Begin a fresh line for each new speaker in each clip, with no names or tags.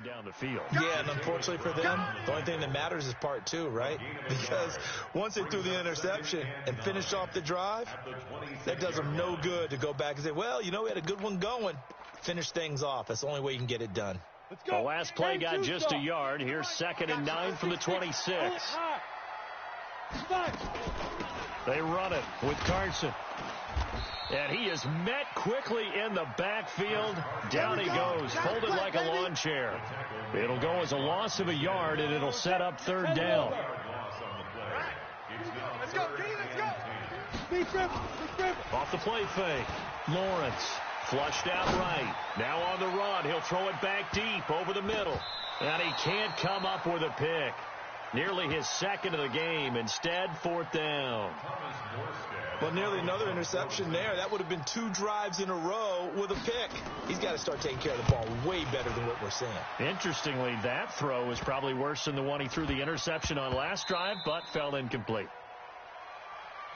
run down the field.
Yeah, and unfortunately for them, the only thing that matters is part two, right? Because once they threw the interception and finished off the drive, that does them no good to go back and say, well, you know, we had a good one going. Finish things off. That's the only way you can get it done.
The last play got just a yard. Here's 2nd and 9 from the 26. They run it with Carson. And he is met quickly in the backfield. Down he goes, folded like a lawn chair. It'll go as a loss of a yard, and it'll set up 3rd down.
Let's go, let's go.
Off the play fake. Lawrence flushed out right. Now on the run. He'll throw it back deep over the middle. And he can't come up with a pick. Nearly his 2nd of the game. Instead, 4th down.
Well, nearly another interception there. That would have been 2 drives in a row with a pick. He's got to start taking care of the ball way better than what we're seeing.
Interestingly, that throw is probably worse than the one he threw the interception on last drive, but fell incomplete.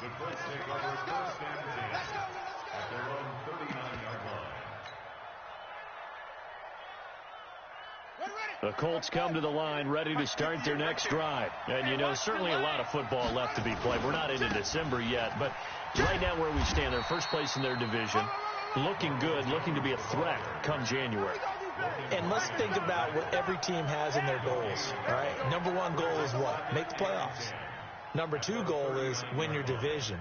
The Colts take over 1st and 10 at their own 39-yard line.
The Colts come to the line ready to start their next drive. And, you know, certainly a lot of football left to be played. We're not into December yet, but right now where we stand, they're first place in their division, looking good, looking to be a threat come January.
And let's think about what every team has in their goals, all right? Number 1 goal is what? Make the playoffs. Number 2 goal is win your division.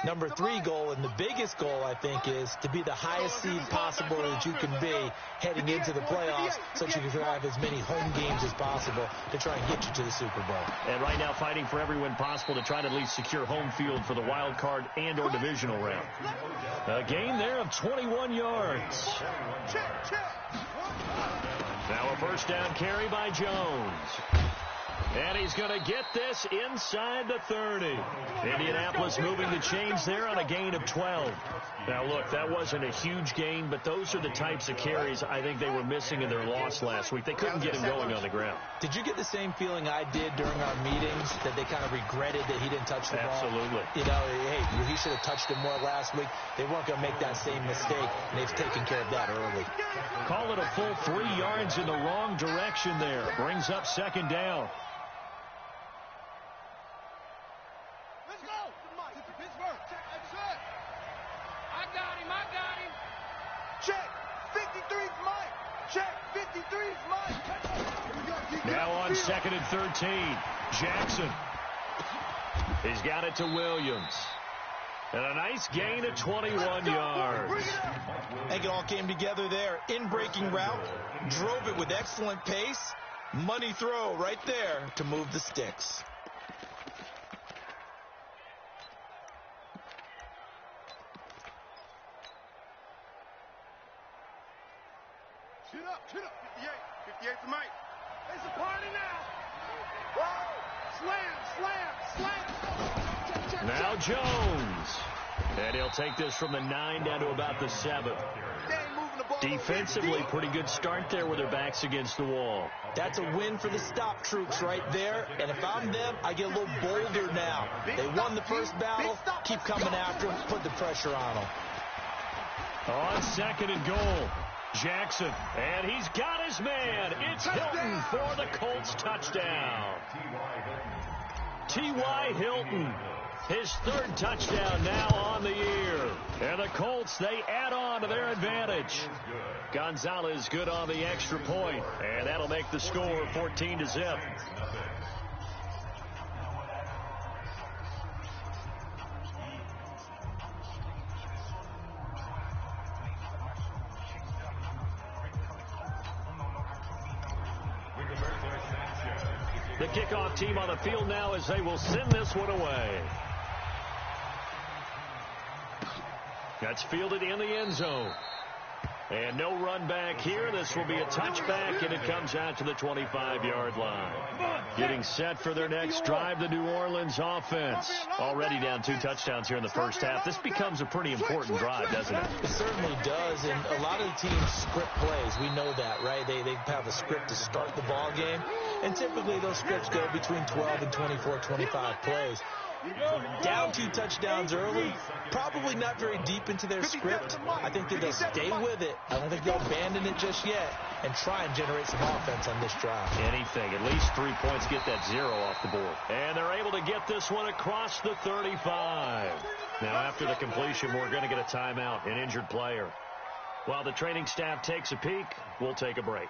Number 3 goal, and the biggest goal, I think, is to be the highest seed possible that you can be heading into the playoffs so that you can have as many home games as possible to try and get you to the Super Bowl.
And right now fighting for every win possible to try to at least secure home field for the wild card and or divisional round. A gain there of 21 yards. Now a 1st down carry by Jones. And he's going to get this inside the 30. Indianapolis moving the chains there on a gain of 12. Now, look, that wasn't a huge gain, but those are the types of carries I think they were missing in their loss last week. They couldn't get him going on the ground.
Did you get the same feeling I did during our meetings, that they kind of regretted that he didn't touch the ball?
Absolutely.
You know, hey, he should have touched him more last week. They weren't going to make that same mistake, and they've taken care of that early.
Call it a full 3 yards in the wrong direction there. Brings up 2nd down. Now on 2nd and 13. Jackson. He's got it to Williams. And a nice gain of 21 yards.
I think it all came together there. In-breaking route. Drove it with excellent pace. Money throw right there to move the sticks.
Shoot up. 58 for Mike. It's a party now. Whoa. Slam.
Now Jones. And he'll take this from the 9 down to about the 7. Defensively, pretty good start there with their backs against the wall.
That's a win for the stop troops right there. And if I'm them, I get a little bolder now. They won the first battle. Keep coming after them. Put the pressure on them.
On 2nd and goal. Jackson, and he's got his man. It's Hilton for the Colts touchdown. T.Y. Hilton, his 3rd touchdown now on the year. And the Colts, they add on to their advantage. Gonzalez good on the extra point, and that'll make the score 14-0. The kickoff team on the field now as they will send this one away. That's fielded in the end zone. And no run back here. This will be a touchback, and it comes out to the 25-yard line. Getting set for their next drive, the New Orleans offense. Already down 2 touchdowns here in the first half. This becomes a pretty important drive, doesn't it?
It certainly does, and a lot of the teams script plays. We know that, right? They have a script to start the ball game, and typically those scripts go between 12 and 24, 25 plays. Down 2 touchdowns early, probably not very deep into their script. I think that they'll stay with it. I don't think they'll abandon it just yet. and try and generate some offense on this drive.
Anything. At least 3 points, get that 0 off the board. And they're able to get this one across the 35. Now, after the completion, we're going to get a timeout, an injured player. While the training staff takes a peek, we'll take a break.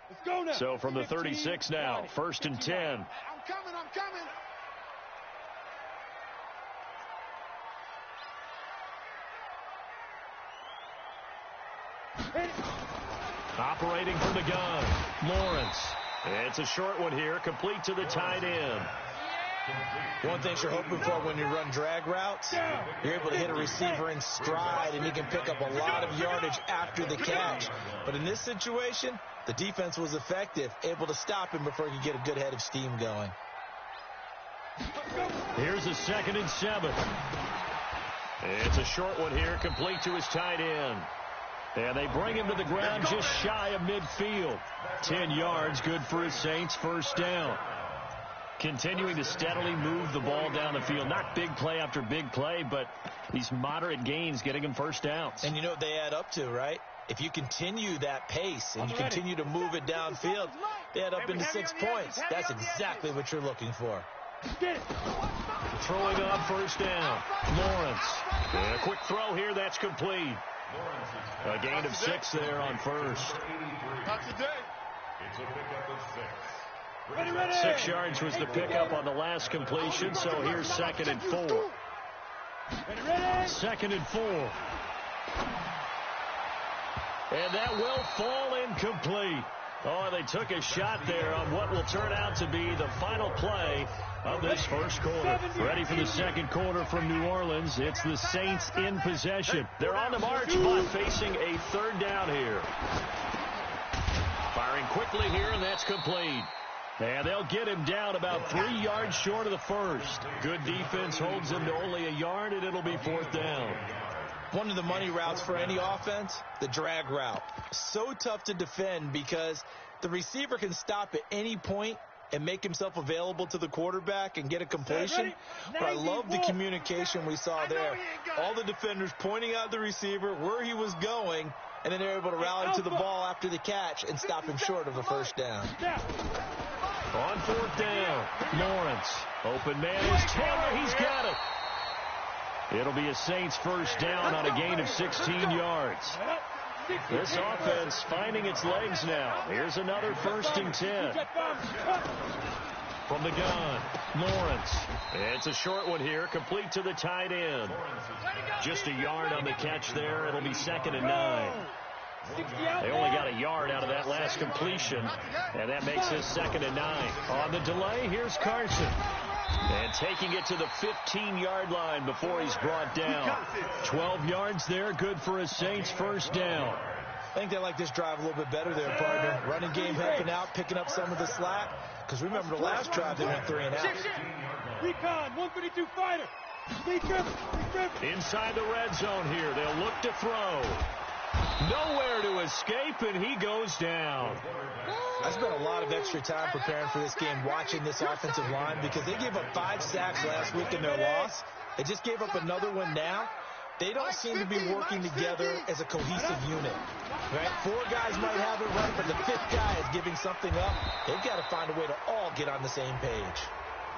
Let's go now.
So from the 36 now, 1st and 10.
I'm coming.
Operating from the gun, Lawrence. It's a short one here, complete to the tight end.
One thing you're hoping for when you run drag routes, you're able to hit a receiver in stride, and he can pick up a lot of yardage after the catch. But in this situation, the defense was effective, able to stop him before he could get a good head of steam going.
Here's a 2nd and 7. It's a short one here, complete to his tight end. And they bring him to the ground just shy of midfield. 10 yards, good for his Saints, 1st down. Continuing to steadily move the ball down the field. Not big play after big play, but these moderate gains getting him 1st downs.
And you know what they add up to, right? If you continue that pace and you continue to move it downfield, they add up into 6 points. That's exactly what you're looking for.
Throwing on 1st down. Lawrence. And a quick throw here, that's complete. A gain of 6 there on 1st.
Not today.
It's a pickup of 6.
6 yards was the pickup on the last completion, so here's 2nd and 4. 2nd and 4. And that will fall incomplete. Oh, they took a shot there on what will turn out to be the final play of this 1st quarter. Ready for the 2nd quarter from New Orleans. It's the Saints in possession. They're on the march, but facing a 3rd down here. Firing quickly here, and that's complete. And they'll get him down about 3 yards short of the 1st. Good defense holds him to only a yard, and it'll be 4th down.
One of the money routes for any offense, the drag route. So tough to defend because the receiver can stop at any point and make himself available to the quarterback and get a completion. But I love the communication we saw there. All the defenders pointing out the receiver, where he was going, and then they're able to rally to the ball after the catch and stop him short of a 1st down.
On 4th down, Lawrence. Open man is Taylor. He's got it. It'll be a Saints 1st down on a gain of 16 yards. This offense finding its legs now. Here's another 1st and 10. From the gun, Lawrence. It's a short one here, complete to the tight end. Just a yard on the catch there. It'll be 2nd and 9. They only got a yard out of that last completion, and that makes this 2nd and 9. On the delay, here's Carson. And taking it to the 15-yard line before he's brought down. 12 yards there, good for a Saints 1st down.
I think they like this drive a little bit better there, partner. Running game helping out, picking up some of the slack. Because remember the last drive, they went 3 and out.
Recon, 152 fighter.
Inside the red zone here. They'll look to throw. Nowhere to escape, and he goes down.
I spent a lot of extra time preparing for this game, watching this offensive line, because they gave up 5 sacks last week in their loss. They just gave up another one now. They don't seem to be working together as a cohesive unit. Right? 4 guys might have it right, but the 5th guy is giving something up. They've got to find a way to all get on the same page.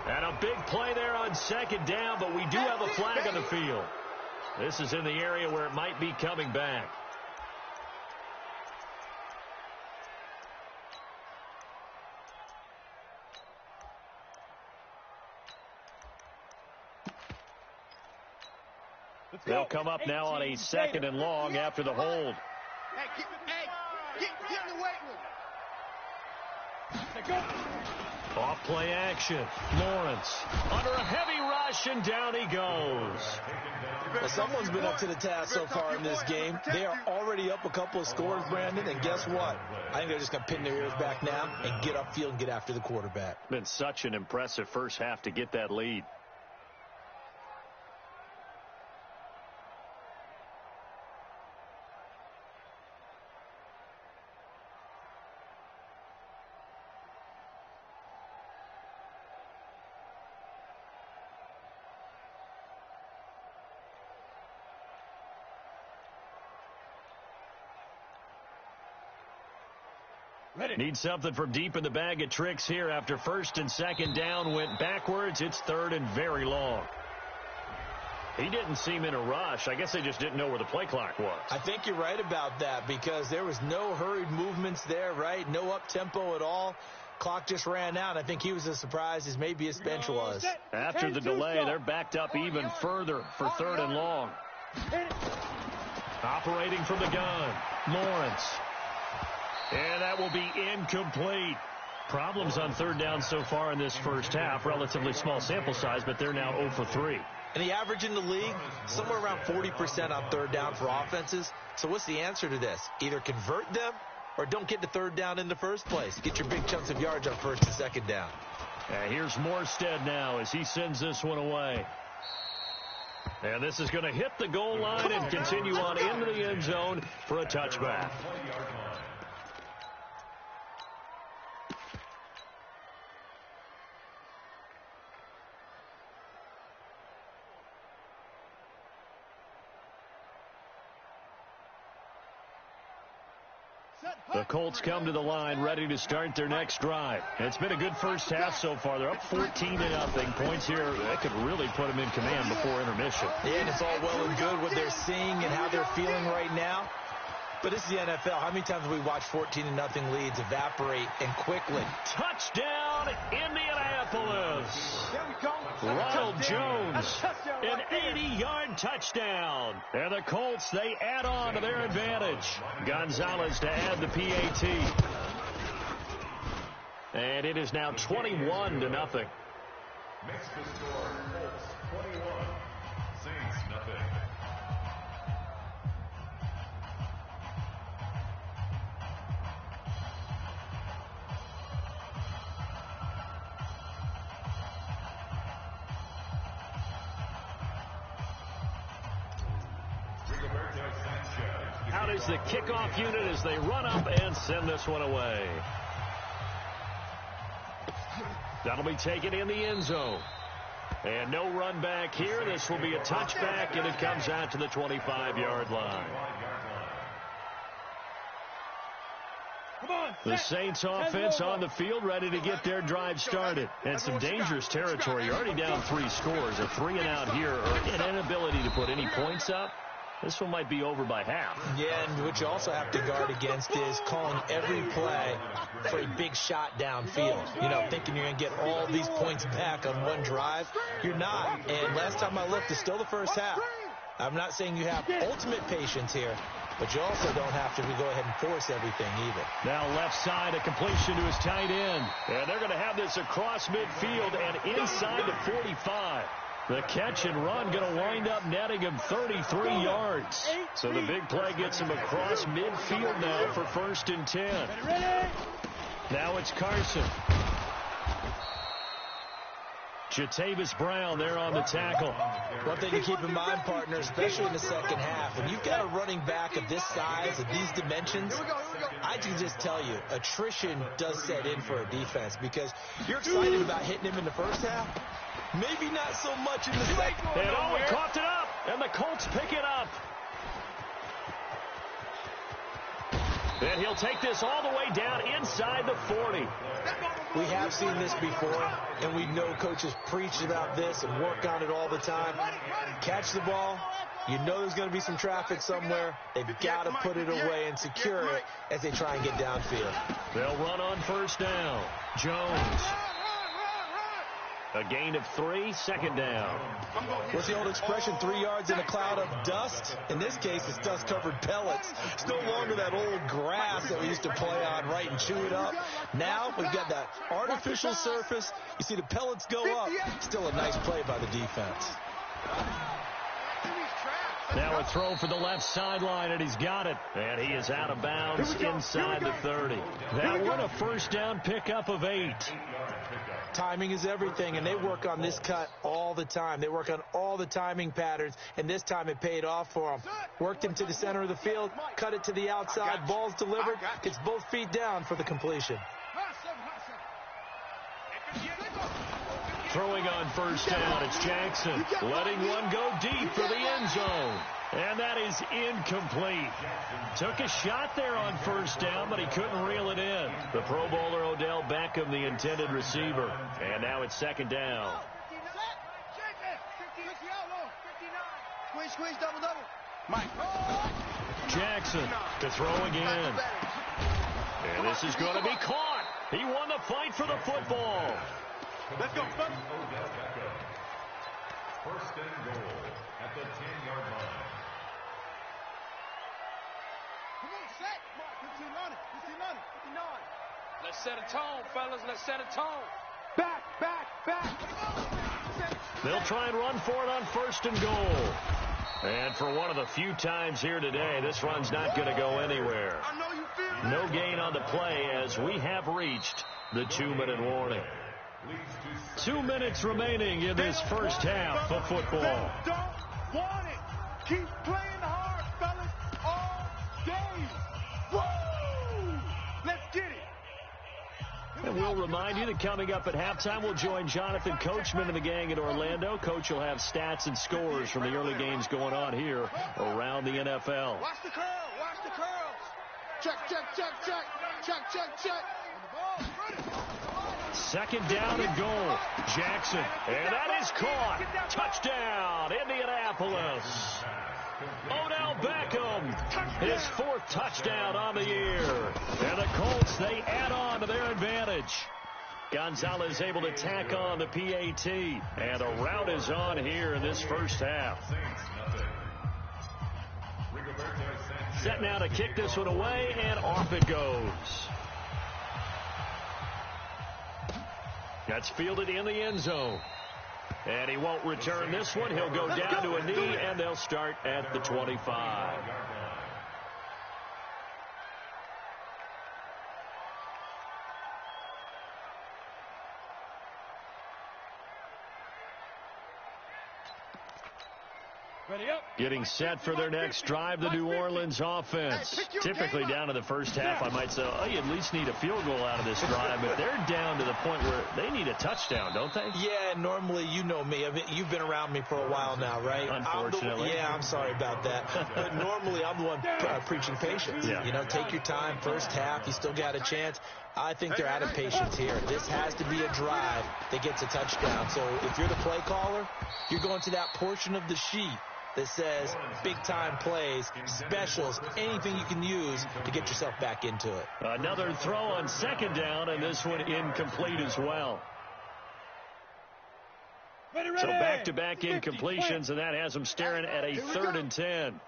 And a big play there on 2nd down, but we do have a flag on the field. This is in the area where it might be coming back. They'll come up now on a 2nd and long after the hold.
Get in the weight room.
Off play action. Lawrence under a heavy rush, and down he goes.
Well, someone's been up to the task so far in this game. They are already up a couple of scores, Brandon, and guess what? I think they're just going to pin their ears back now and get upfield and get after the quarterback.
Been such an impressive first half to get that lead. Need something from deep in the bag of tricks here. After first and second down went backwards, it's third and very long. He didn't seem in a rush. I guess they just didn't know where the play clock was.
I think you're right about that because there was no hurried movements there, right? No up-tempo at all. Clock just ran out. I think he was as surprised as maybe his bench was.
After the delay, they're backed up even further for third and long. Operating from the gun, Lawrence. And that will be incomplete. Problems on third down so far in this first half. Relatively small sample size, but they're now 0 for 3.
And the average in the league, somewhere around 40% on third down for offenses. So what's the answer to this? Either convert them or don't get to third down in the first place. Get your big chunks of yards on first and second down.
And here's Morstead now as he sends this one away. And this is going to hit the goal line and continue on into the end zone for a touchback. The Colts come to the line ready to start their next drive. It's been a good first half so far. They're up 14-0. Points here that could really put them in command before intermission.
Yeah, and it's all well and good what they're seeing and how they're feeling right now. But this is the NFL. How many times have we watched 14-0 leads evaporate and quickly?
Touchdown, Indianapolis. Ronald Jones, an 80-yard touchdown. And the Colts, they add on to their advantage. Gonzalez to add the PAT. And it is now 21-0.
Makes the score Colts 21, Saints nothing.
Out is the kickoff unit as they run up and send this one away. That'll be taken in the end zone. And no run back here. This will be a touchback, and it comes out to the 25-yard line. The Saints offense on the field ready to get their drive started. And some dangerous territory. You're already down 3 scores. A 3-and-out here or an inability to put any points up. This one might be over by half.
Yeah, and what you also have to guard against is calling every play for a big shot downfield. You know, thinking you're going to get all these points back on one drive. You're not. And last time I looked, it's still the first half. I'm not saying you have ultimate patience here, but you also don't have to go ahead and force everything either.
Now left side, a completion to his tight end. And they're going to have this across midfield and inside the 45. The catch and run going to wind up netting him 33 yards. So the big play gets him across midfield now for first and 10. Now it's Carson. Jatavis Brown there on the tackle.
One thing to keep in mind, partner, especially in the second half, when you've got a running back of this size, of these dimensions, I can just tell you, attrition does set in for a defense because you're excited about hitting him in the first half. Maybe not so much in the second.
And he caught it up, and the Colts pick it up. And he'll take this all the way down inside the 40.
We have seen this before, and we know coaches preach about this and work on it all the time. Catch the ball. You know there's going to be some traffic somewhere. They've got to put it away and secure it as they try and get downfield.
They'll run on first down. Jones. A gain of 3, second down.
What's the old expression, 3 yards in a cloud of dust? In this case, it's dust-covered pellets. It's no longer that old grass that we used to play on, right, and chew it up. Now we've got that artificial surface. You see the pellets go up. Still a nice play by the defense.
Now a throw for the left sideline, and he's got it. And he is out of bounds inside the 30. That one a first down pickup of 8.
Timing is everything, and they work on this cut all the time. They work on all the timing patterns, and this time it paid off for them. Worked him to the center of the field, cut it to the outside, ball's delivered, gets both feet down for the completion.
Throwing on first down, it's Jackson. Letting one go deep for the end zone. And that is incomplete. Took a shot there on first down, but he couldn't reel it in. The Pro Bowler Odell Beckham, the intended receiver. And now it's second down.
Squeeze, double. Mike.
Jackson to throw again. And this is going to be caught. He won the fight for the football.
Let's go, son.
First and goal at the 10-yard line.
Come on, set. Mark, 15 on it.
Let's set a tone, fellas. Let's set a tone.
Back.
They'll try and run for it on first and goal. And for one of the few times here today, this run's not going to go anywhere.
I know you feel
No gain on the play as we have reached the 2-minute warning. 2 minutes remaining in this first half of football.
Don't want it. Keep playing hard, fellas, all day. Woo! Let's get it.
And we'll remind you that coming up at halftime, we'll join Jonathan Coachman and the gang in Orlando. Coach will have stats and scores from the early games going on here around the NFL.
Watch the curls. Check.
Second down and goal. Jackson. And that is caught. Touchdown, Indianapolis. Odell Beckham, his fourth touchdown on the year. And the Colts, they add on to their advantage. Gonzalez able to tack on the PAT. And a rout is on here in this first half. Set now to kick this one away, and off it goes. That's fielded in the end zone. And he won't return this one. He'll go down to a knee, and they'll start at the 25. Getting set for their next drive, the New Orleans offense. Typically down to the first half, I might say, oh, you at least need a field goal out of this drive. But they're down to the point where they need a touchdown, don't they?
Yeah, normally, you know me. You've been around me for a while now, right?
Unfortunately.
I'm sorry about that. But normally, I'm the one preaching patience.
Yeah.
You know, take your time. First half, you still got a chance. I think they're out of patience here. This has to be a drive that gets a touchdown. So if you're the play caller, you're going to that portion of the sheet that says big-time plays, specials, anything you can use to get yourself back into it.
Another throw on second down, and this one incomplete as well. So back-to-back incompletions, and that has them staring at a 3rd and 10.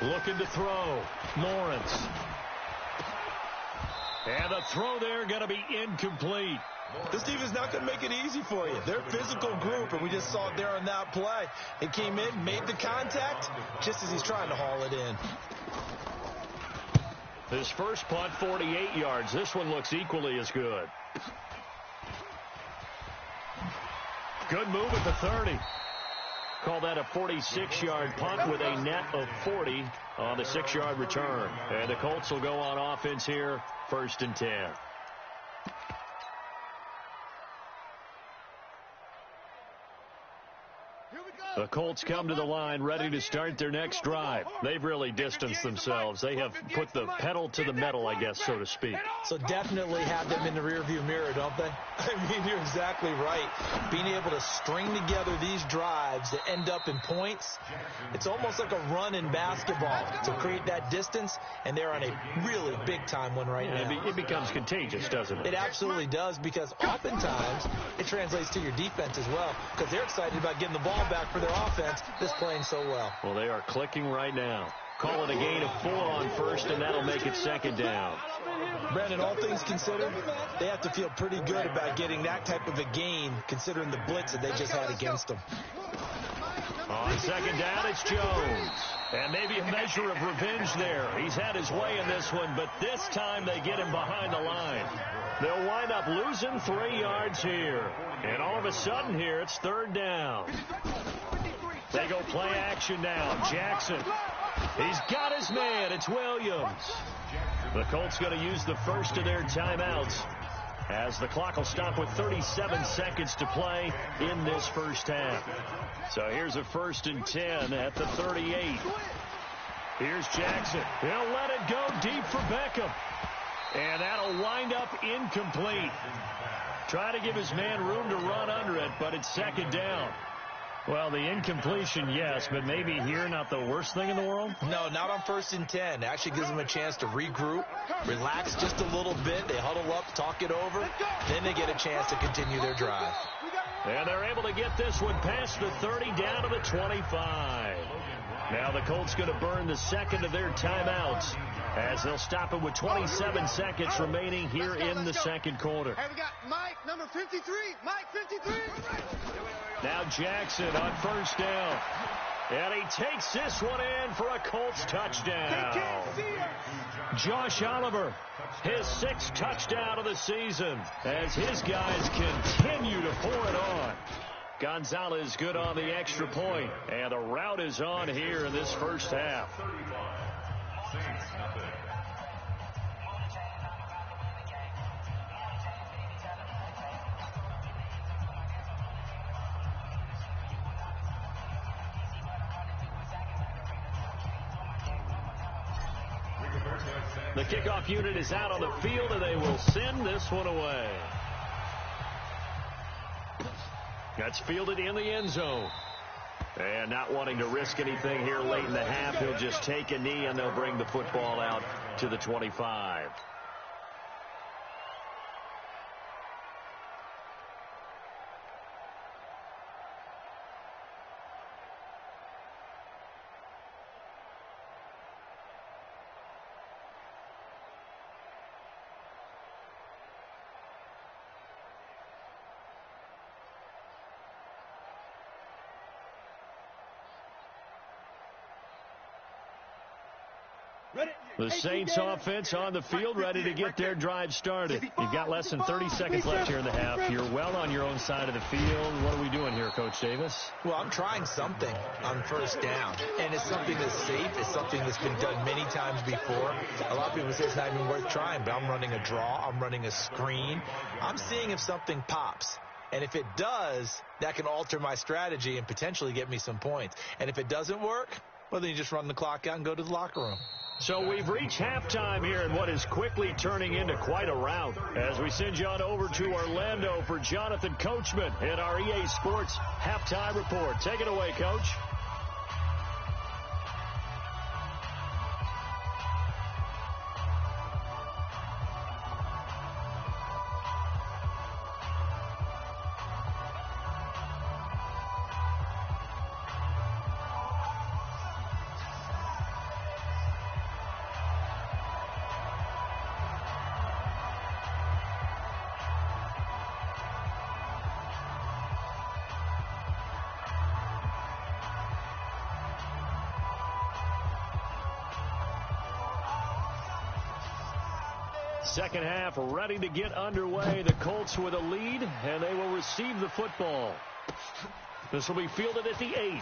Looking to throw. Lawrence. And the throw there going to be incomplete.
This team is not going to make it easy for you. They're a physical group, and we just saw it there on that play. It came in, made the contact, just as he's trying to haul it in.
His first punt, 48 yards. This one looks equally as good. Good move at the 30. Call that a 46-yard punt with a net of 40 on the 6-yard return. And the Colts will go on offense here, 1st and 10. The Colts come to the line ready to start their next drive. They've really distanced themselves. They have put the pedal to the metal, I guess, so to speak.
So definitely have them in the rearview mirror, don't they? I mean, you're exactly right. Being able to string together these drives that end up in points, it's almost like a run in basketball to create that distance, and they're on a really big-time one right now.
It becomes contagious, doesn't it?
It absolutely does, because oftentimes it translates to your defense as well, because they're excited about getting the ball back for their offense that's playing so well.
Well, they are clicking right now. Call it a gain of 4 on first, and that'll make it second down.
Brandon, all things considered, they have to feel pretty good about getting that type of a gain, considering the blitz that they just had against them.
On second down, it's Jones. And maybe a measure of revenge there. He's had his way in this one, but this time they get him behind the line. They'll wind up losing 3 yards here. And all of a sudden here, it's 3rd down. They go play action now. Jackson. He's got his man. It's Williams. The Colts going to use the first of their timeouts. as the clock will stop with 37 seconds to play in this first half. So here's a 1st and 10 at the 38. Here's Jackson. He'll let it go deep for Beckham. And that'll wind up incomplete. Try to give his man room to run under it, but it's 2nd down. Well, the incompletion, yes, but maybe here not the worst thing in the world?
No, not on 1st and 10. It actually gives them a chance to regroup, relax just a little bit. They huddle up, talk it over. Then they get a chance to continue their drive.
And they're able to get this one past the 30 down to the 25. Now the Colts going to burn the 2nd of their timeouts as they'll stop it with 27 seconds remaining here in the 2nd quarter.
Hey, we got Mike, number 53. Mike, 53.
Now Jackson on 1st down. And he takes this one in for a Colts touchdown. Josh Oliver, his 6th touchdown of the season as his guys continue to pour it on. Gonzalez good on the extra point, and the route is on here in this first half. The kickoff unit is out on the field, and they will send this one away. That's fielded in the end zone. And not wanting to risk anything here late in the half, he'll just take a knee, and they'll bring the football out to the 25. The Saints offense on the field, ready to get their drive started. You've got less than 30 seconds left here in the half. You're well on your own side of the field. What are we doing here, Coach Davis?
Well, I'm trying something on 1st down, and it's something that's safe. It's something that's been done many times before. A lot of people say it's not even worth trying, but I'm running a draw. I'm running a screen. I'm seeing if something pops. And if it does, that can alter my strategy and potentially get me some points. And if it doesn't work, well, then you just run the clock out and go to the locker room.
So we've reached halftime here in what is quickly turning into quite a rout. As we send you on over to Orlando for Jonathan Coachman in our EA Sports Halftime Report. Take it away, Coach. Second half ready to get underway. The Colts with a lead, and they will receive the football. This will be fielded at the 8.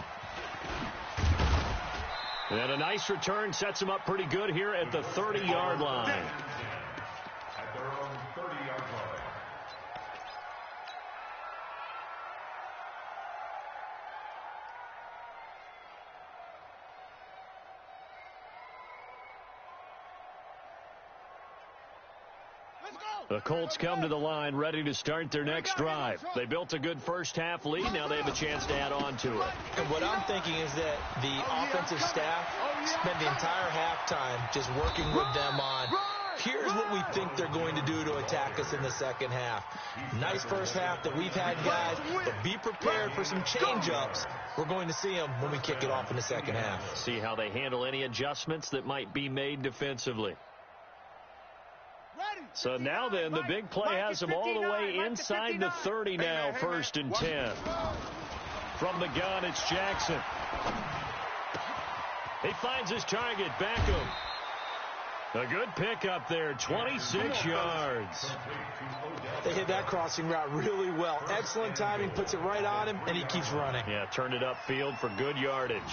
And a nice return sets them up pretty good here at the 30-yard line.
At their own 30-yard line.
The Colts come to the line ready to start their next drive. They built a good first half lead. Now they have a chance to add on to it.
And what I'm thinking is that the offensive staff spent the entire halftime just working with them on, here's what we think they're going to do to attack us in the second half. Nice first half that we've had, guys, but be prepared for some change-ups. We're going to see them when we kick it off in the second half.
See how they handle any adjustments that might be made defensively. So now then, the big play has them all the way inside the 30 now, 1st and 10. From the gun, it's Jackson. He finds his target, Beckham. A good pickup there, 26 yards.
They hit that crossing route really well. Excellent timing, puts it right on him, and he keeps running.
Yeah, turned it upfield for good yardage.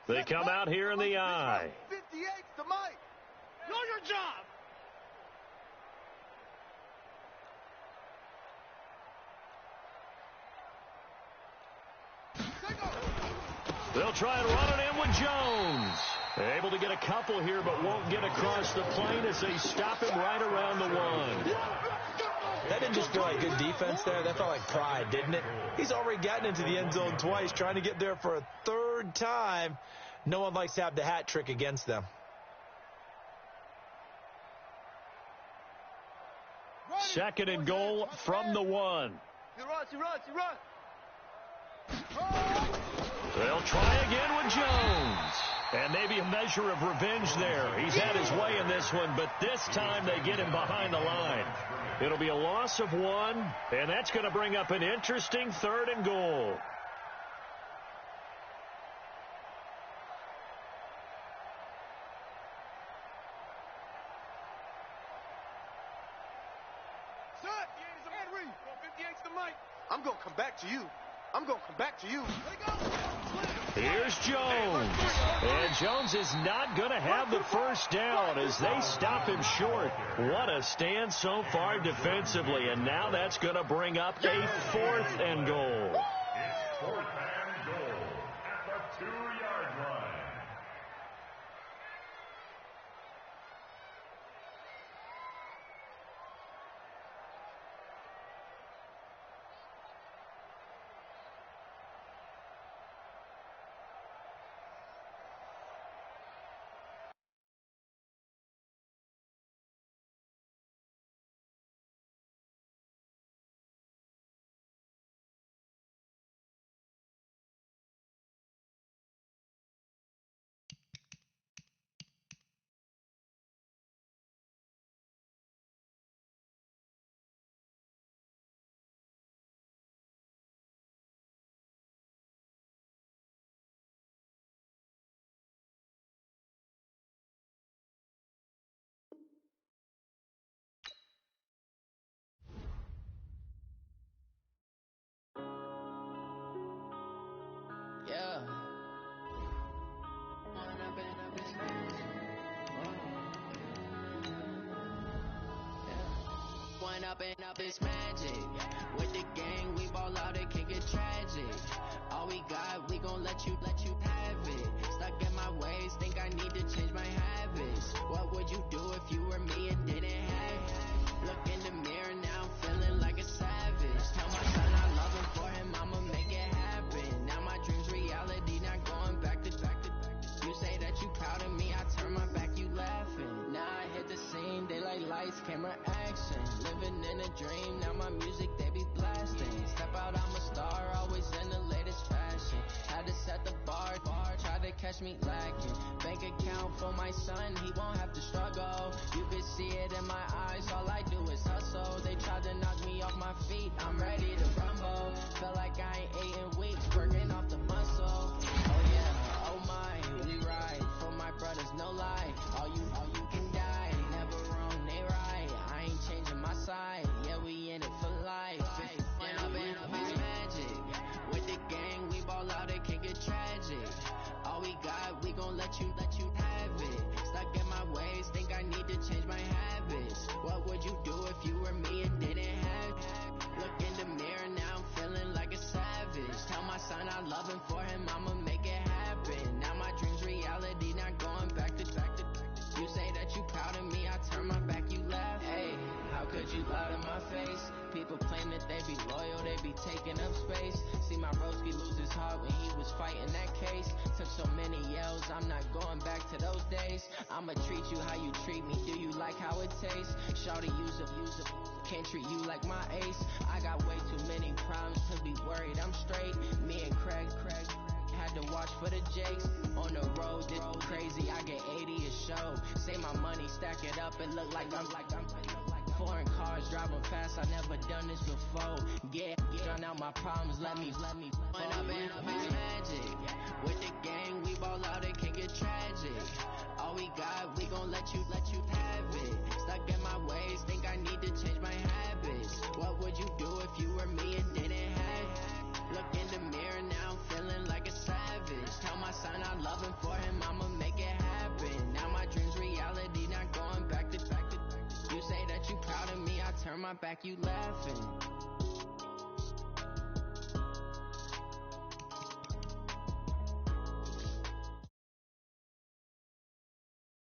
They come out here in the I.
58's the mic.
Know your job.
They'll try and run it in with Jones. Able to get a couple here, but won't get across the plane as they stop him right around the 1.
That didn't just feel like good defense there. That felt like pride, didn't it? He's already gotten into the end zone twice, trying to get there for a third time. No one likes to have the hat trick against them.
Second and goal from the 1.
He runs.
They'll try again with Jones. And maybe a measure of revenge there. He's had his way in this one, but this time they get him behind the line. It'll be a loss of 1, and that's going to bring up an interesting third and goal.
I'm going to come back to you.
Here's Jones. And Jones is not going to have the first down as they stop him short. What a stand so far defensively. And now that's going to bring up a 4th and goal.
It's 4th and goal at the 2-yard line.
Yeah. One up and up is magic. With the gang, we ball out, it can get tragic. All we got, we gon' let you have it. Stuck in my ways, think I need to change my habits. What would you do if you were me and didn't have it? Look in the mirror now, I'm feeling like a savage. Tell my son I love him, for him I'ma make it happen. Now my dream's reality, not going back to. You say that you proud of me, I turn my back, you laughing. Now I hit the scene, daylight lights, camera action. Living in a dream, now my music they be blasting. Step out, I'm a star, always in the latest fashion. Had to set the bar, try to catch me lacking. Bank account for my son, he won't have to struggle. You can see it in my eyes, all I do is hustle. They tried to knock me off my feet, I'm ready to rumble. Felt like I ain't ate in weeks, working off the muscle. Oh yeah, oh my, we ride for my brothers, no lie. All you can die, never wrong, they right. I ain't changing my side, yeah, we in it for life. Up is magic. With the gang, we ball out, it can get tragic. All we got, we gon' let you have it. Stuck in my ways, think I need to change my habits. What would you do if you were me and didn't have it? Look in the mirror, now I'm feeling like a savage. Tell my son I love him, for him I'ma make it happen. Now my dream's reality, not going back to. You say that you proud of me, I turn my back, you laugh. Hey, how could you lie to my face? People claim that they be loyal, they be taking up space. See my broski lose his heart when he was fighting that case. Took so many yells, I'm not going back to those days. I'ma treat you how you treat me, do you like how it tastes? Shawty, use up, can't treat you like my ace. I got way too many problems to be worried, I'm straight. Me and Craig had to watch for the Jakes. On the road, this crazy, I get 80 a show. Say my money, stack it up, it look like I'm foreign cars, driving fast, I never done this before. Yeah, drown out my problems, let me One up is magic. With the gang, we ball out, it can get tragic. All we got, we gon' let you have it. Stuck in my ways, think I need to change my habits. What would you do if you were me and didn't have it? Look in the mirror, now I'm feeling like a savage. Tell my son I love him, for Turn my back, you laughing.